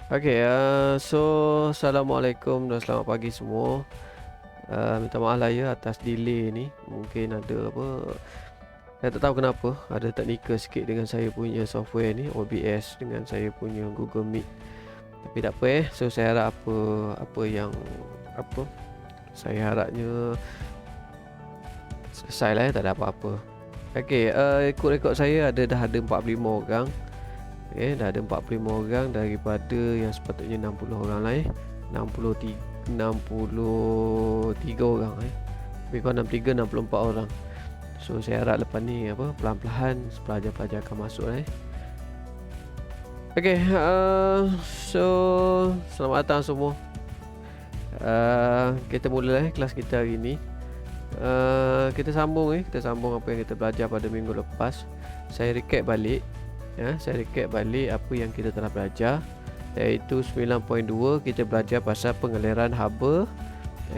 Assalamualaikum dan selamat pagi semua. Minta maaf lah ya atas delay ni. Mungkin ada apa, saya tak tahu kenapa ada teknikal sikit dengan saya punya software ni, OBS, dengan saya punya Google Meet. Tapi tak apa So saya harap apa yang saya harapnya selesai lah tak ada apa-apa. Ikut rekod saya dah ada 45 orang. Dah ada 45 orang daripada yang sepatutnya 60 orang lah 63 orang Lebih kurang 63 64 orang. So saya harap lepas ni pelan-pelan pelajar-pelajar akan masuk So selamat datang semua. Kita mula kelas kita hari ni. Kita sambung apa yang kita belajar pada minggu lepas. Saya recap balik apa yang kita telah belajar, iaitu 9.2 kita belajar pasal pengaliran haba.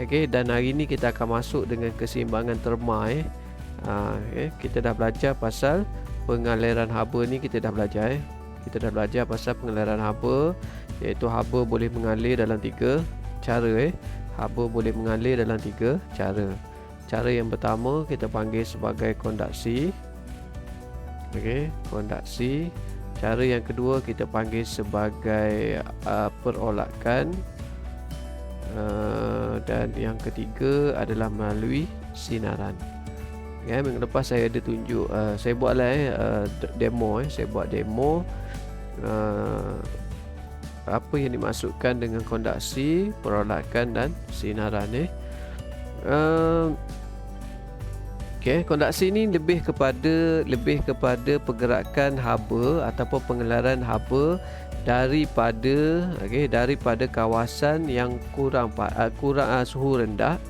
Dan hari ni kita akan masuk dengan keseimbangan terma. Kita dah belajar pasal pengaliran haba ni, kita dah belajar pasal pengaliran haba, iaitu haba boleh mengalir dalam 3 cara. Haba boleh mengalir dalam 3 cara. Cara yang pertama kita panggil sebagai kondaksi. Kondaksi. Cara yang kedua kita panggil sebagai perolakan. Dan yang ketiga adalah melalui sinaran. Minggu lepas saya ada tunjuk, saya buatlah demo. Saya buat demo apa yang dimasukkan dengan kondaksi, perolakan dan sinaran. Kondaksi ni lebih kepada pergerakan haba ataupun pengelaran haba daripada kawasan yang kurang suhu rendah,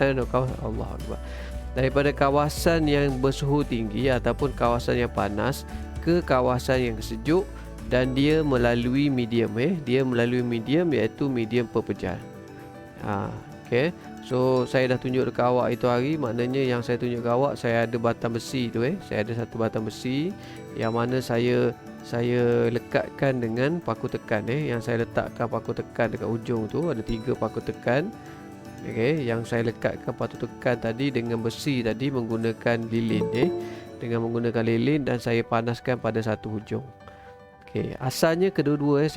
daripada kawasan yang bersuhu tinggi ataupun kawasan yang panas ke kawasan yang sejuk, dan dia melalui medium iaitu medium pepejal. So saya dah tunjuk dekat awak itu hari, maknanya yang saya tunjuk dekat awak, saya ada batang besi tu saya ada satu batang besi yang mana saya lekatkan dengan paku tekan. Yang saya letakkan paku tekan dekat ujung tu ada 3 paku tekan. Yang saya lekatkan paku tekan tadi dengan besi tadi menggunakan lilin dan saya panaskan pada satu hujung. Asalnya kedua-dua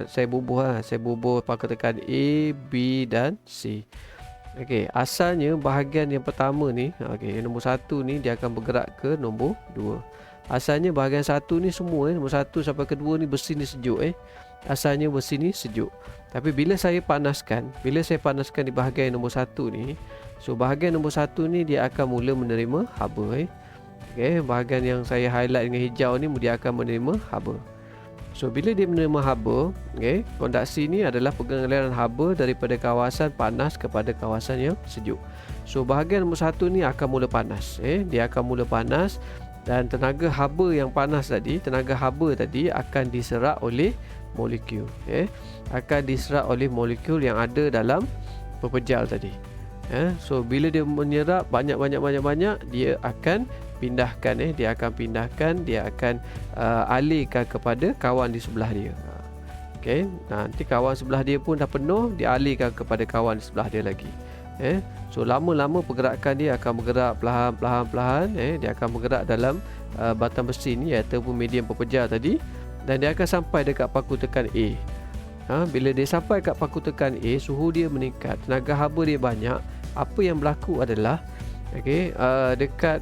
saya bubuh paku tekan A, B dan C. Asalnya bahagian yang pertama ni, yang nombor 1 ni dia akan bergerak ke nombor 2. Asalnya bahagian 1 ni semua nombor 1 sampai ke 2 ni besi ni sejuk. Asalnya besi ni sejuk. Tapi bila saya panaskan di bahagian nombor 1 ni, so bahagian nombor 1 ni dia akan mula menerima haba. Bahagian yang saya highlight dengan hijau ni dia akan menerima haba. So bila dia menerima haba, kondaksi ni adalah pengaliran haba daripada kawasan panas kepada kawasan yang sejuk. So bahagian nombor 1 ni akan mula panas. Dia akan mula panas dan tenaga haba yang panas tadi, akan diserap oleh molekul. Akan diserap oleh molekul yang ada dalam pepejal tadi. So bila dia menyerap banyak, dia akan pindahkan. Dia akan alihkan kepada kawan di sebelah dia. Nanti kawan sebelah dia pun dah penuh, dia alihkan kepada kawan di sebelah dia lagi. So lama-lama pergerakan dia akan bergerak perlahan-lahan. Dia akan bergerak dalam batang besi ni, iaitu medium pepejal tadi, dan dia akan sampai dekat paku tekan A. Bila dia sampai kat paku tekan A, suhu dia meningkat, tenaga haba dia banyak. Apa yang berlaku adalah dekat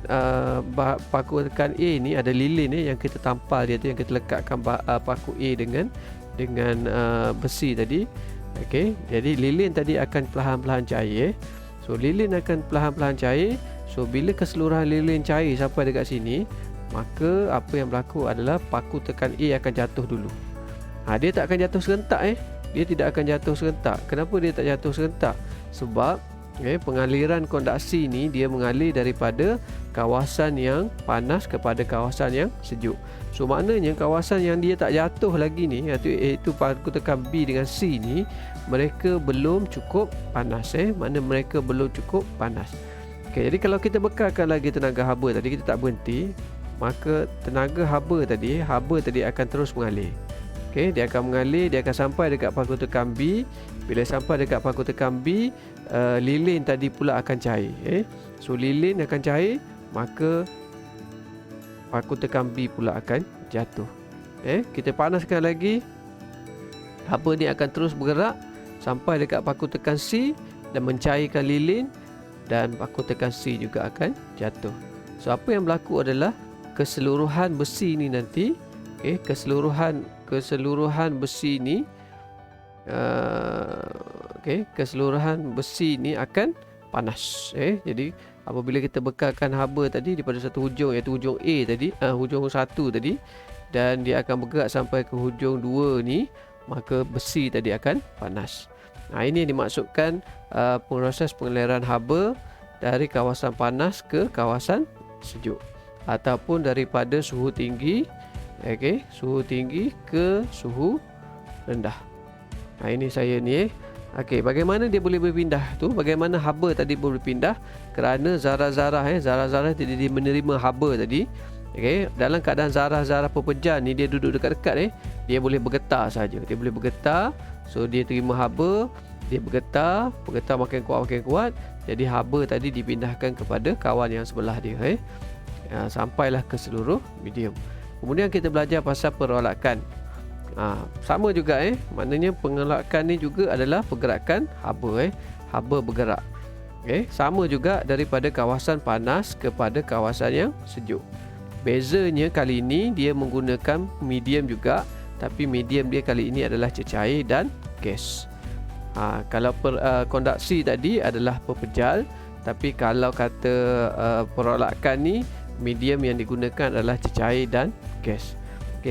paku tekan A ni ada lilin yang kita tampal dia tu, yang kita lekatkan paku A dengan besi tadi. Jadi lilin tadi akan perlahan-lahan cair. So lilin akan perlahan-lahan cair. So bila keseluruhan lilin cair sampai dekat sini, maka apa yang berlaku adalah paku tekan A akan jatuh dulu. Dia tak akan jatuh serentak. Dia tidak akan jatuh serentak. Kenapa dia tak jatuh serentak? Sebab pengaliran kondaksi ni dia mengalir daripada kawasan yang panas kepada kawasan yang sejuk. So maknanya kawasan yang dia tak jatuh lagi ni, iaitu paku tekan B dengan C ni, mereka belum cukup panas. Mana mereka belum cukup panas. Jadi kalau kita bekalkan lagi tenaga haba tadi, kita tak berhenti, maka tenaga haba tadi akan terus mengalir. Okey, dia akan mengalir, dia akan sampai dekat paku tekan B. Bila sampai dekat paku tekan B, lilin tadi pula akan cair. So lilin akan cair, maka paku tekan B pula akan jatuh. Kita panaskan lagi. Haba ni akan terus bergerak sampai dekat paku tekan C dan mencairkan lilin, dan paku tekan C juga akan jatuh. So apa yang berlaku adalah keseluruhan besi ni nanti, keseluruhan besi ni keseluruhan besi ni akan panas. Jadi apabila kita bekalkan haba tadi daripada satu hujung, iaitu hujung A tadi, hujung 1 tadi, dan dia akan bergerak sampai ke hujung 2 ni, maka besi tadi akan panas. Ini yang dimaksudkan proses pengaliran haba dari kawasan panas ke kawasan sejuk, ataupun daripada suhu tinggi suhu tinggi ke suhu rendah. Ini saya ni. Bagaimana dia boleh berpindah tu? Bagaimana haba tadi boleh berpindah? Kerana zarah-zarah zarah-zarah tadi dia menerima haba tadi. Dalam keadaan zarah-zarah pepejar ni dia duduk dekat-dekat dia boleh bergetar saja. Dia boleh bergetar. So dia terima haba, dia bergetar makin kuat. Jadi haba tadi dipindahkan kepada kawan yang sebelah dia. Sampailah ke seluruh medium. Kemudian kita belajar pasal perolakan. Sama juga maknanya pengolakan ni juga adalah pergerakan haba. Haba bergerak. Sama juga daripada kawasan panas kepada kawasan yang sejuk. Bezanya kali ini dia menggunakan medium juga, tapi medium dia kali ini adalah cecair dan gas. Kalau konduksi tadi adalah pepejal, tapi kalau kata perolakan ni, medium yang digunakan adalah cecair dan gas.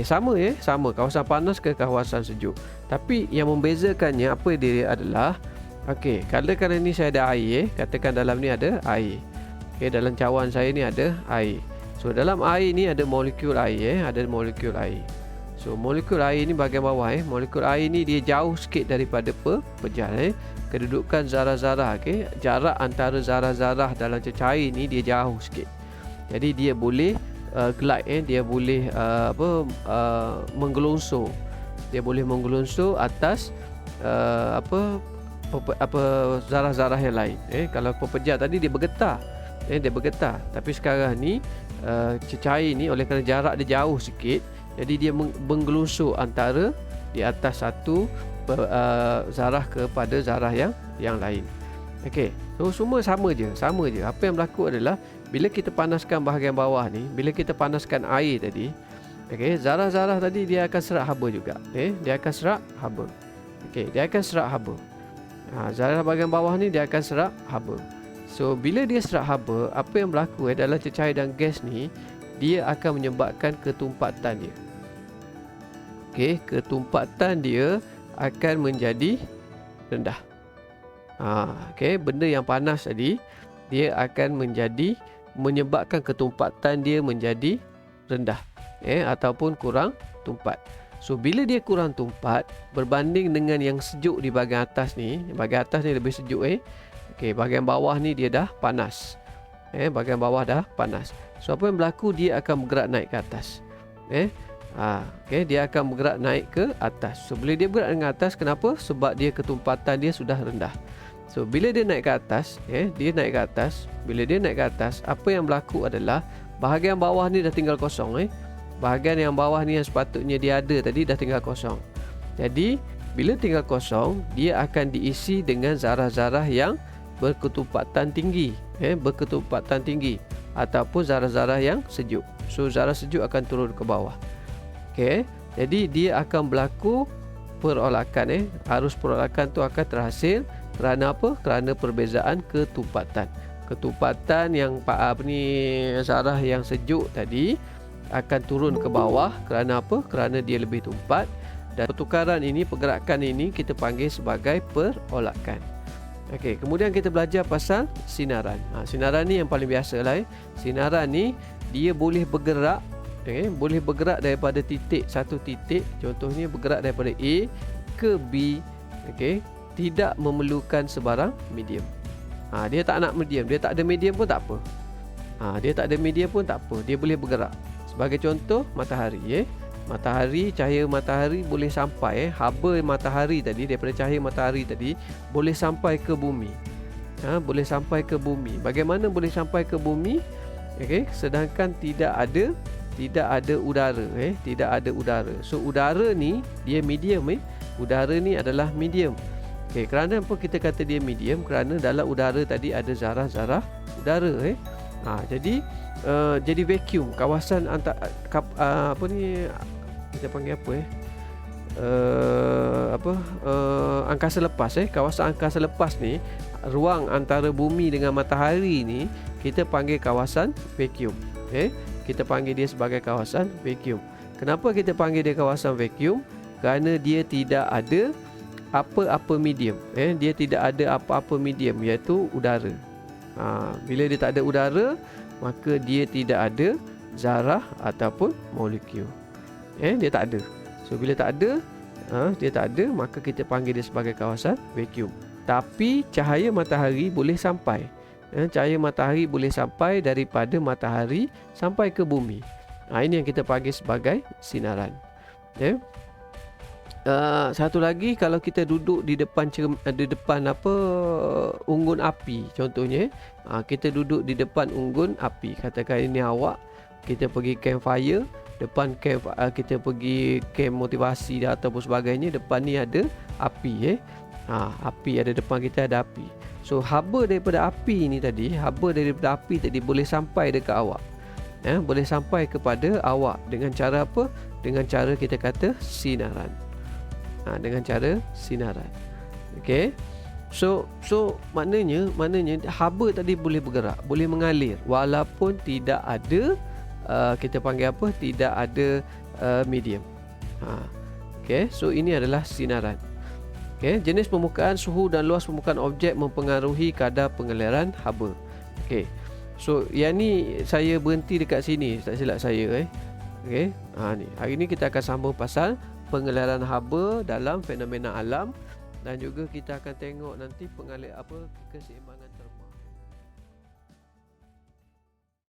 Sama sama kawasan panas ke kawasan sejuk. Tapi yang membezakannya apa dia adalah, kalau ni saya ada air, katakan dalam ni ada air. Dalam cawan saya ni ada air. So dalam air ni ada molekul air, ada molekul air. So molekul air ni bahagian bawah molekul air ni dia jauh sikit daripada pepejal. Kedudukan zarah-zarah, jarak antara zarah-zarah dalam cecair ni dia jauh sikit. Jadi dia boleh glide, dia boleh menggelongsor. Dia boleh menggelongsor atas zarah-zarah yang lain. Kalau pepejal tadi dia bergetar. Dia bergetar. Tapi sekarang ni cecair ni oleh kerana jarak dia jauh sikit, jadi dia menggelongsor antara di atas satu zarah kepada zarah yang lain. So semua sama je. Apa yang berlaku adalah bila kita panaskan bahagian bawah ni, bila kita panaskan air tadi, zarah-zarah tadi dia akan serap haba juga. Dia akan serap haba. Dia akan serap haba. Zarah bahagian bawah ni dia akan serap haba. So bila dia serap haba, apa yang berlaku dalam cecair dan gas ni, dia akan menyebabkan ketumpatan dia. Ketumpatan dia akan menjadi rendah. Benda yang panas tadi dia akan menyebabkan ketumpatan dia menjadi rendah, ataupun kurang tumpat. So bila dia kurang tumpat berbanding dengan yang sejuk di bahagian atas ni, lebih sejuk. Bahagian bawah ni dia dah panas. Bahagian bawah dah panas. So apa yang berlaku, dia akan bergerak naik ke atas. Dia akan bergerak naik ke atas. So bila dia bergerak naik ke atas, kenapa? Sebab dia ketumpatan dia sudah rendah. So bila dia naik ke atas, bila dia naik ke atas, apa yang berlaku adalah bahagian bawah ni dah tinggal kosong. Bahagian yang bawah ni yang sepatutnya dia ada tadi dah tinggal kosong. Jadi bila tinggal kosong, dia akan diisi dengan zarah-zarah yang berketumpatan tinggi, ataupun zarah-zarah yang sejuk. So zarah sejuk akan turun ke bawah. Jadi dia akan berlaku perolakan. Arus perolakan tu akan terhasil kerana apa? Kerana perbezaan ketumpatan. Ketumpatan yang zarah yang sejuk tadi akan turun ke bawah kerana apa? Kerana dia lebih tumpat, dan pertukaran ini, pergerakan ini kita panggil sebagai perolakan. Kemudian kita belajar pasal sinaran. Sinaran ni yang paling biasa lah. Sinaran ni dia boleh bergerak, boleh bergerak daripada satu titik, contohnya bergerak daripada A ke B, tidak memerlukan sebarang medium. Dia tak nak medium, dia tak ada medium pun tak apa. Dia tak ada medium pun tak apa, dia boleh bergerak. Sebagai contoh, matahari. Cahaya matahari boleh sampai haba matahari tadi, daripada cahaya matahari tadi boleh sampai ke bumi. Boleh sampai ke bumi. Bagaimana boleh sampai ke bumi? Okey, sedangkan tidak ada udara, tidak ada udara. So udara ni dia medium, udara ni adalah medium. Okey, kerana apa kita kata dia medium? Kerana dalam udara tadi ada zarah-zarah udara, jadi vacuum, kawasan apa ni kita panggil angkasa lepas, kawasan angkasa lepas ni, ruang antara bumi dengan matahari ni kita panggil kawasan vacuum. Kita panggil dia sebagai kawasan vacuum. Kenapa kita panggil dia kawasan vacuum? Kerana dia tidak ada apa-apa medium, dia tidak ada apa-apa medium, iaitu udara. Bila dia tak ada udara, maka dia tidak ada zarah ataupun molekul. Dia tak ada. So bila dia tak ada, maka kita panggil dia sebagai kawasan vacuum. Tapi cahaya matahari boleh sampai. Cahaya matahari boleh sampai daripada matahari sampai ke bumi. Ini yang kita panggil sebagai sinaran. Satu lagi, kalau kita duduk di depan unggun api contohnya, kita duduk di depan unggun api, katakan ini awak, kita pergi campfire, depan camp kita pergi camp motivasi ataupun sebagainya, depan ni ada api, api ada depan kita, ada api. So haba daripada api tadi boleh sampai dekat awak, boleh sampai kepada awak dengan cara apa? Dengan cara kita kata sinaran. Dengan cara sinaran. Okey. So maknanya haba tadi boleh bergerak, boleh mengalir walaupun tidak ada kita panggil apa? Tidak ada medium. Okey, so ini adalah sinaran. Okey, jenis permukaan, suhu dan luas permukaan objek mempengaruhi kadar pengeliran haba. Okey. So yang ni saya berhenti dekat sini, tak silap saya. Okey. Ni. Hari ni kita akan sambung pasal pengeliran haba dalam fenomena alam, dan juga kita akan tengok nanti keseimbangan